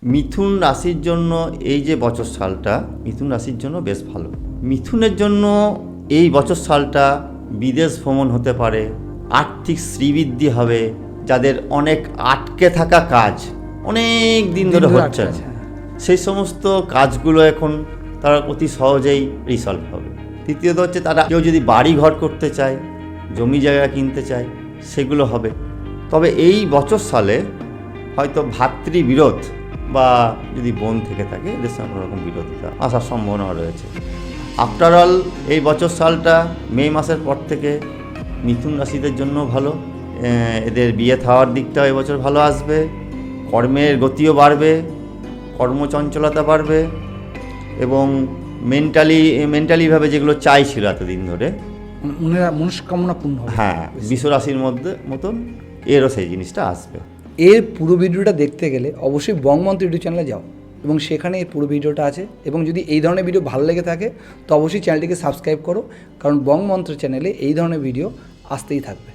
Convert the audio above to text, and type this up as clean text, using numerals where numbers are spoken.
মিথুন রাশির জন্য এই যে বছর সালটা মিথুন রাশির জন্য বেশ ভালো। মিথুনের জন্য এই বছর সালটা বিদেশ ভ্রমণ হতে পারে, আর্থিক শ্রীবৃদ্ধি হবে, যাদের অনেক আটকে থাকা কাজ অনেক দিন ধরে হচ্ছে সেই সমস্ত কাজগুলো এখন তারা অতি সহজেই রিসলভ হবে। তৃতীয়ত হচ্ছে তারা কেউ যদি বাড়ি ঘর করতে চায়, জমি জায়গা কিনতে চায়, সেগুলো হবে। তবে এই বছর সালে হয়তো ভাতৃবিরোধ বা যদি বোন থেকে থাকে এদের সঙ্গে কোনোরকম বিরোধিতা আসার সম্ভাবনা রয়েছে। আফটার অল এই বছর সালটা মে মাসের পর থেকে মিথুন রাশিদের জন্য ভালো। এদের বিয়ে থাওয়ার দিকটাও এবছর ভালো আসবে, কর্মের গতিও বাড়বে, কর্মচঞ্চলতা বাড়বে এবং মেন্টালিভাবে যেগুলো চাইছিল এতদিন ধরে মনস্কামনা পূর্ণ হবে। হ্যাঁ, বিশ্বরাশির মতন এরও সেই জিনিসটা আসবে। এর পুরো ভিডিওটা দেখতে গেলে অবশ্যই বংমন্ত্র ইউটিউব চ্যানেলে যাও এবং সেখানে এই পুরো ভিডিওটা আছে। এবং যদি এই ধরনের ভিডিও ভালো লেগে থাকে তো অবশ্যই চ্যানেলটিকে সাবস্ক্রাইব করো, কারণ বংমন্ত্র চ্যানেলে এই ধরনের ভিডিও আসতেই থাকবে।